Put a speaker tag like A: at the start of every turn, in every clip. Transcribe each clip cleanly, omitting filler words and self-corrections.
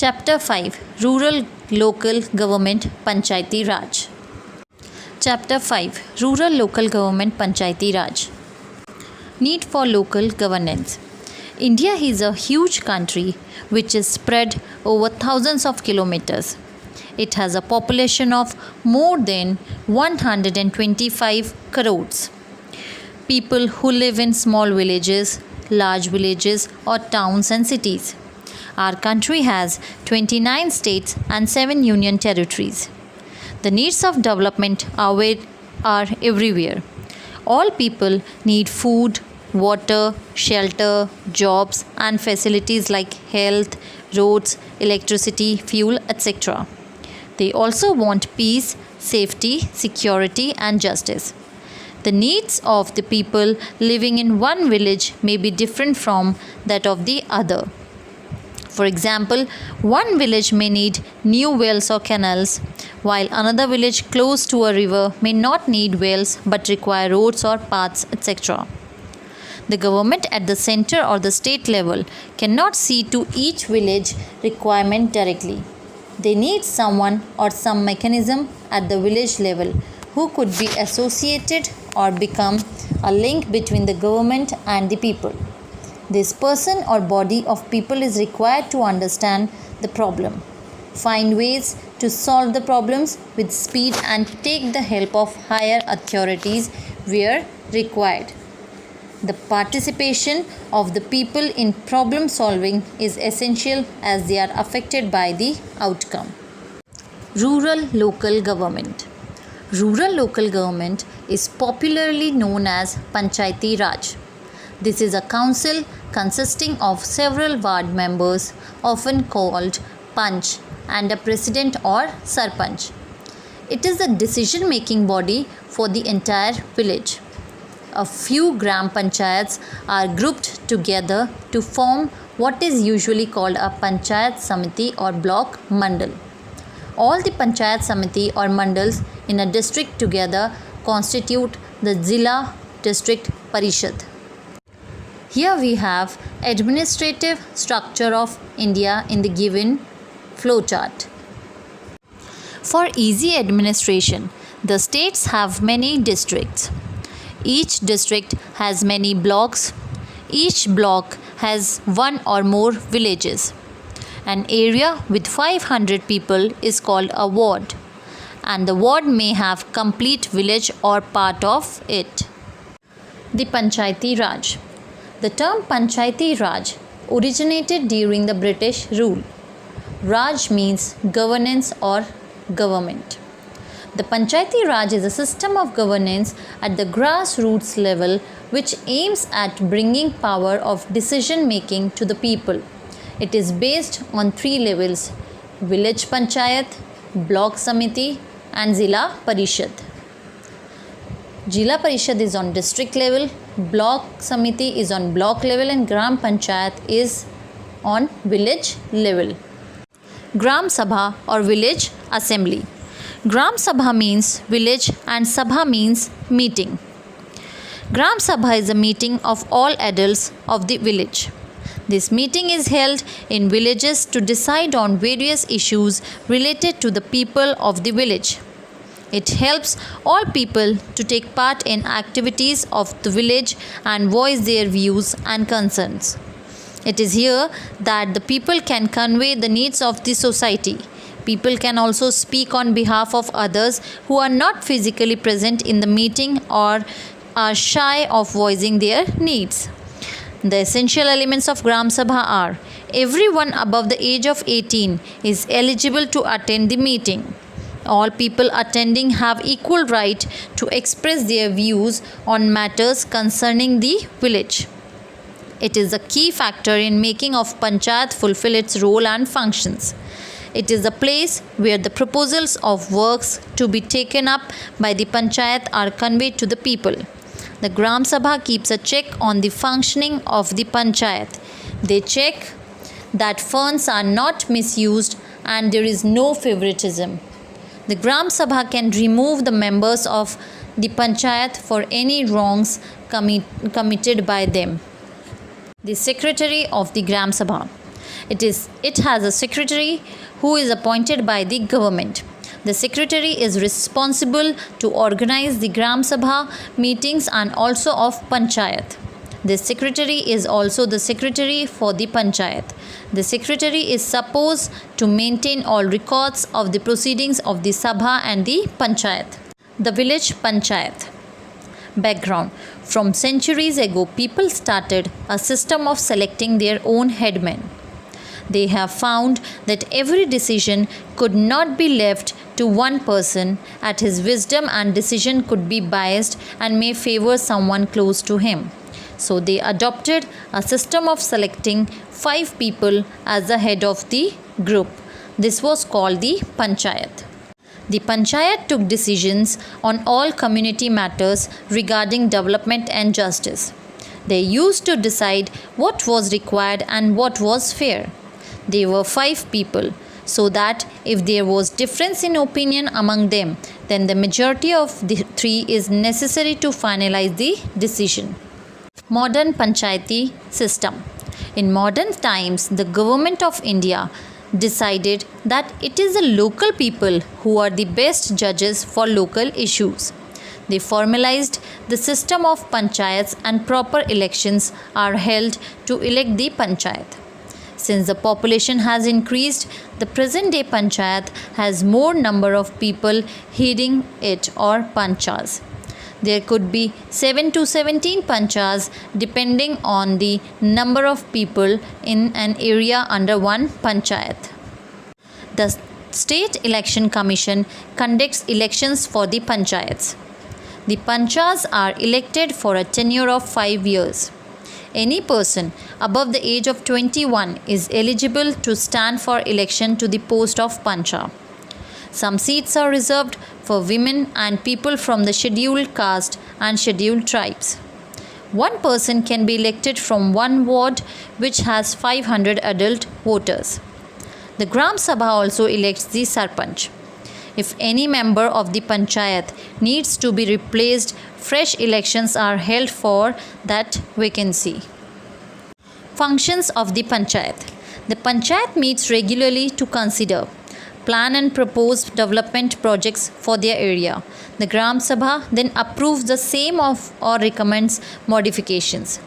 A: Chapter 5 Rural Local Government Panchayati Raj. Chapter 5 Rural Local Government Panchayati Raj. Need for local governance. India is a huge country which is spread over thousands of kilometers. It has a population of more than 125 crores. People who live in small villages, large villages, or towns and cities. Our country has 29 states and 7 union territories. The needs of development are everywhere. All people need food, water, shelter, jobs, and facilities like health, roads, electricity, fuel, etc. They also want peace, safety, security, and justice. The needs of the people living in one village may be different from that of the other. For example, one village may need new wells or canals, while another village close to a river may not need wells but require roads or paths, etc. The government at the center or the state level cannot see to each village requirement directly. They need someone or some mechanism at the village level who could be associated or become a link between the government and the people. This person or body of people is required to understand the problem, find ways to solve the problems with speed, and take the help of higher authorities where required. The participation of the people in problem solving is essential as they are affected by the outcome. Rural local government. Rural local government is popularly known as Panchayati Raj. This is a council consisting of several ward members, often called Panch, and a president or Sarpanch. It is the decision-making body for the entire village. A few Gram Panchayats are grouped together to form what is usually called a Panchayat Samiti or Block Mandal. All the Panchayat Samiti or Mandals in a district together constitute the Zilla District Parishad. Here we have administrative structure of India in the given flowchart. For easy administration, the states have many districts. Each district has many blocks. Each block has one or more villages. An area with 500 people is called a ward, and the ward may have complete village or part of it. The Panchayati Raj. The term Panchayati Raj originated during the British rule. Raj means governance or government. The Panchayati Raj is a system of governance at the grassroots level which aims at bringing power of decision making to the people. It is based on 3 levels: Village Panchayat, Block Samiti, and Zilla Parishad. Zilla Parishad is on district level, Block Samiti is on block level, and Gram Panchayat is on village level. Gram Sabha or village assembly. Gram Sabha means village and Sabha means meeting. Gram Sabha is a meeting of all adults of the village. This meeting is held in villages to decide on various issues related to the people of the village. It helps all people to take part in activities of the village and voice their views and concerns. It is here that the people can convey the needs of the society. People can also speak on behalf of others who are not physically present in the meeting or are shy of voicing their needs. The essential elements of Gram Sabha are: everyone above the age of 18 is eligible to attend the meeting. All people attending have equal right to express their views on matters concerning the village. It is a key factor in making of Panchayat fulfill its role and functions. It is a place where the proposals of works to be taken up by the Panchayat are conveyed to the people. The Gram Sabha keeps a check on the functioning of the Panchayat. They check that funds are not misused and there is no favoritism. The Gram Sabha can remove the members of the Panchayat for any wrongs committed by them. The Secretary of the Gram Sabha. It has a secretary who is appointed by the government. The secretary is responsible to organize the Gram Sabha meetings and also of Panchayat. The secretary is also the secretary for the Panchayat. The secretary is supposed to maintain all records of the proceedings of the Sabha and the Panchayat. The village Panchayat. Background. From centuries ago, people started a system of selecting their own headmen. They have found that every decision could not be left to one person, as his wisdom and decision could be biased and may favor someone close to him. So they adopted a system of selecting 5 people as the head of the group. This was called the Panchayat. The Panchayat took decisions on all community matters regarding development and justice. They used to decide what was required and what was fair. There were 5 people, so that if there was difference in opinion among them, then the majority of the 3 is necessary to finalize the decision. Modern Panchayati system. In modern times, the government of India decided that it is the local people who are the best judges for local issues. They formalized the system of panchayats and proper elections are held to elect the panchayat. Since the population has increased, the present day panchayat has more number of people heading it or panchas. There could be 7 to 17 panchas depending on the number of people in an area under one panchayat. The State Election Commission conducts elections for the panchayats. The panchas are elected for a tenure of 5 years. Any person above the age of 21 is eligible to stand for election to the post of pancha. Some seats are reserved for women and people from the scheduled caste and scheduled tribes. One person can be elected from one ward which has 500 adult voters. The Gram Sabha also elects the Sarpanch. If any member of the Panchayat needs to be replaced, fresh elections are held for that vacancy. Functions of the Panchayat. The Panchayat meets regularly to consider, plan and propose development projects for their area. The Gram Sabha then approves the same of or recommends modifications.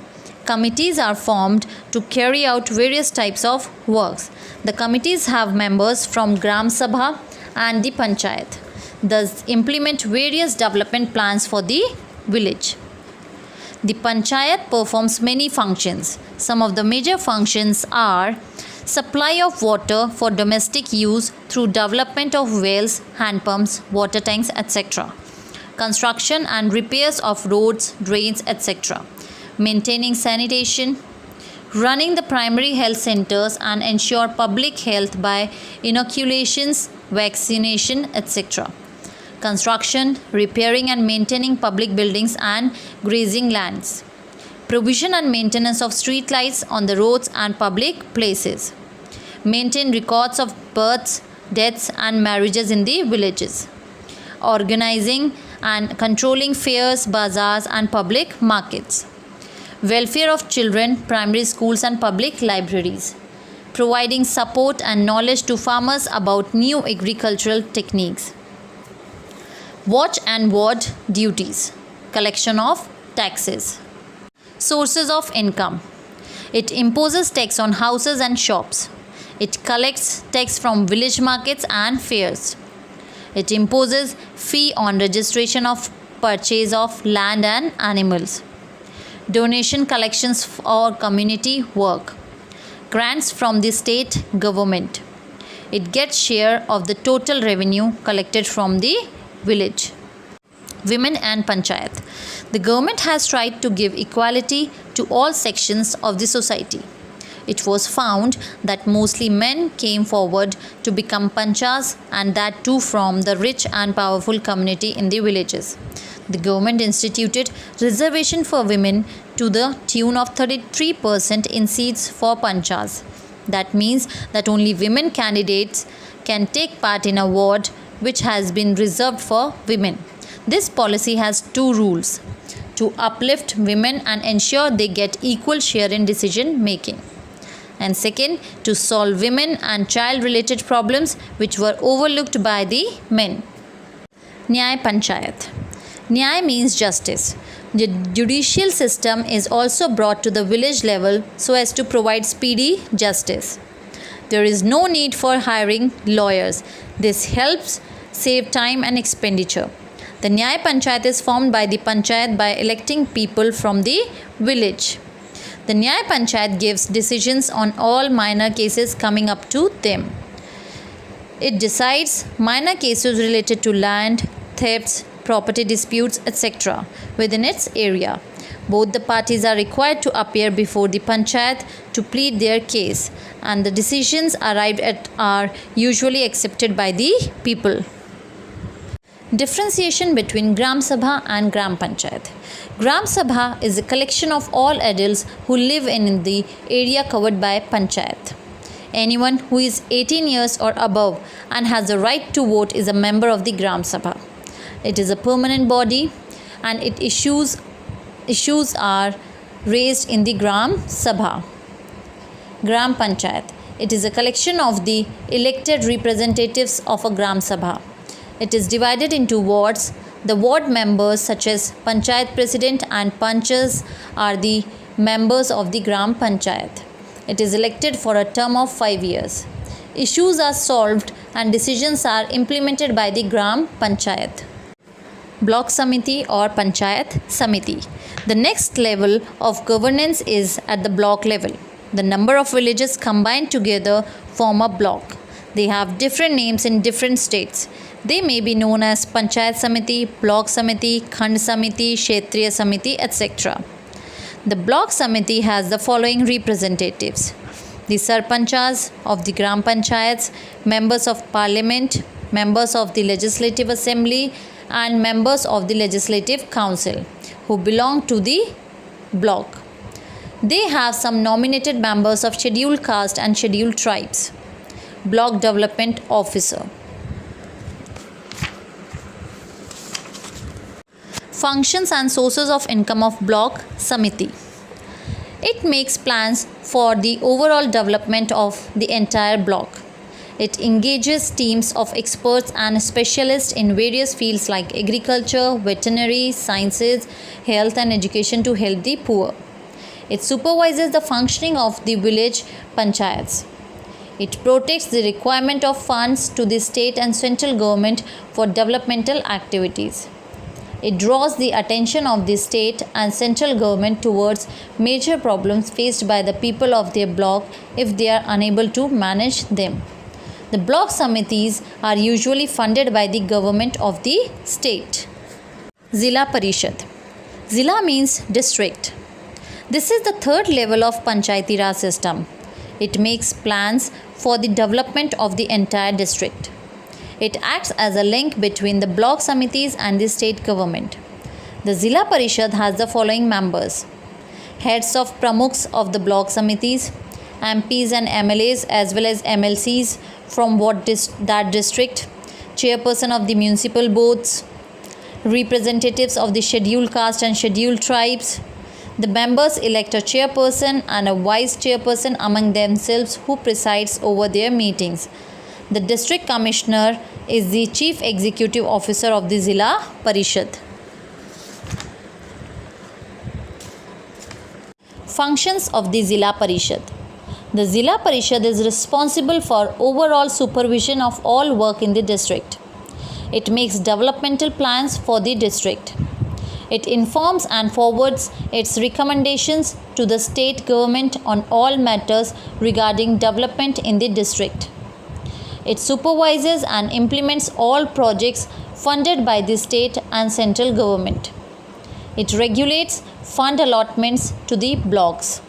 A: Committees are formed to carry out various types of works. The committees have members from Gram Sabha and the Panchayat, thus implement various development plans for the village. The Panchayat performs many functions. Some of the major functions are supply of water for domestic use through development of wells, hand pumps, water tanks, etc. Construction and repairs of roads, drains, etc. Maintaining sanitation, running the primary health centers and ensure public health by inoculations, vaccination, etc. Construction, repairing and maintaining public buildings and grazing lands. Provision and maintenance of street lights on the roads and public places. Maintain records of births, deaths and marriages in the villages. Organizing and controlling fairs, bazaars and public markets. Welfare of children, primary schools and public libraries. Providing support and knowledge to farmers about new agricultural techniques. Watch and ward duties. Collection of taxes. Sources of income. It imposes tax on houses and shops. It collects tax from village markets and fairs. It imposes fee on registration of purchase of land and animals. Donation collections for community work. Grants from the state government. It gets share of the total revenue collected from the village. Women and Panchayat. The government has tried to give equality to all sections of the society. It was found that mostly men came forward to become panchas and that too from the rich and powerful community in the villages. The government instituted reservation for women to the tune of 33% in seats for panchas. That means that only women candidates can take part in a ward which has been reserved for women. This policy has 2 rules: to uplift women and ensure they get equal share in decision making, and second, to solve women and child related problems which were overlooked by the men. Nyay Panchayat. Nyay means justice. The judicial system is also brought to the village level so as to provide speedy justice. There is no need for hiring lawyers. This helps save time and expenditure. The Nyay Panchayat is formed by the Panchayat by electing people from the village. The Nyay Panchayat gives decisions on all minor cases coming up to them. It decides minor cases related to land, thefts, property disputes, etc. within its area. Both the parties are required to appear before the Panchayat to plead their case, and the decisions arrived at are usually accepted by the people. Differentiation between Gram Sabha and Gram Panchayat. Gram Sabha is a collection of all adults who live in the area covered by Panchayat. Anyone who is 18 years or above and has the right to vote is a member of the Gram Sabha. It is a permanent body and its issues are raised in the Gram Sabha. Gram Panchayat. It is a collection of the elected representatives of a Gram Sabha. It is divided into wards. The ward members such as Panchayat President and Panchas are the members of the Gram Panchayat. It is elected for a term of 5 years. Issues are solved and decisions are implemented by the Gram Panchayat. Block Samiti or Panchayat Samiti. The next level of governance is at the block level. The number of villages combined together form a block. They have different names in different states. They may be known as Panchayat Samiti, Block Samiti, Khand Samiti, Kshetriya Samiti, etc. The Block Samiti has the following representatives: the Sarpanchas of the Gram Panchayats, members of Parliament, members of the Legislative Assembly, and members of the Legislative Council who belong to the block. They have some nominated members of scheduled caste and scheduled tribes. Block Development Officer. Functions and sources of income of Block Samiti. It makes plans for the overall development of the entire block. It engages teams of experts and specialists in various fields like agriculture, veterinary, sciences, health and education to help the poor. It supervises the functioning of the village panchayats. It protects the requirement of funds to the state and central government for developmental activities. It draws the attention of the state and central government towards major problems faced by the people of their block if they are unable to manage them. The block samitis are usually funded by the government of the state. Zilla Parishad. Zilla means district. This is the third level of Panchayati Raj system. It makes plans for the development of the entire district. It acts as a link between the block samitis and the state government. The Zilla Parishad has the following members: heads of pramukhs of the block samitis, MPs and MLAs as well as MLCs from that district, chairperson of the municipal boards, representatives of the scheduled caste and scheduled tribes. The members elect a chairperson and a vice chairperson among themselves who presides over their meetings. The district commissioner is the chief executive officer of the Zilla Parishad. Functions of the Zilla Parishad. The Zilla Parishad is responsible for overall supervision of all work in the district. It makes developmental plans for the district. It informs and forwards its recommendations to the state government on all matters regarding development in the district. It supervises and implements all projects funded by the state and central government. It regulates fund allotments to the blocks.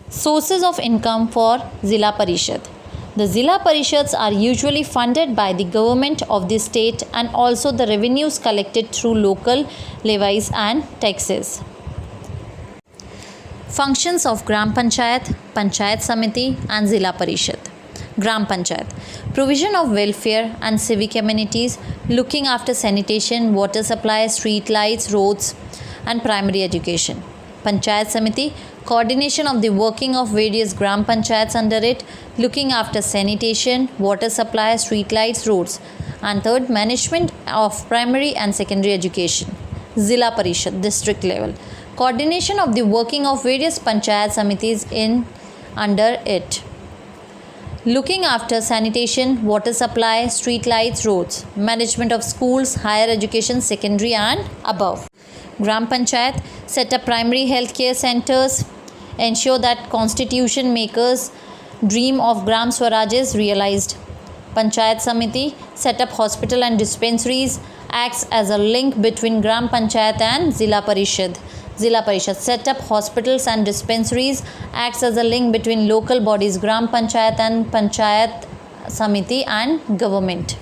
A: Sources of income for Zilla Parishad. The Zilla Parishads are usually funded by the government of the state and also the revenues collected through local levies and taxes. Functions of Gram Panchayat, Panchayat Samiti and Zilla Parishad. Gram Panchayat. Provision of welfare and civic amenities, looking after sanitation, water supply, street lights, roads and primary education. Panchayat Samiti, coordination of the working of various Gram Panchayats under it, looking after sanitation, water supply, street lights, roads. And third, management of primary and secondary education. Zilla Parishad, district level, coordination of the working of various Panchayat Samitis in under it, looking after sanitation, water supply, street lights, roads, management of schools, higher education, secondary and above. Gram Panchayat, set up primary health care centers, ensure that constitution makers' dream of Gram Swaraj is realized. Panchayat Samiti, set up hospital and dispensaries, acts as a link between Gram Panchayat and Zilla Parishad. Zilla Parishad, set up hospitals and dispensaries, acts as a link between local bodies Gram Panchayat and Panchayat Samiti and government.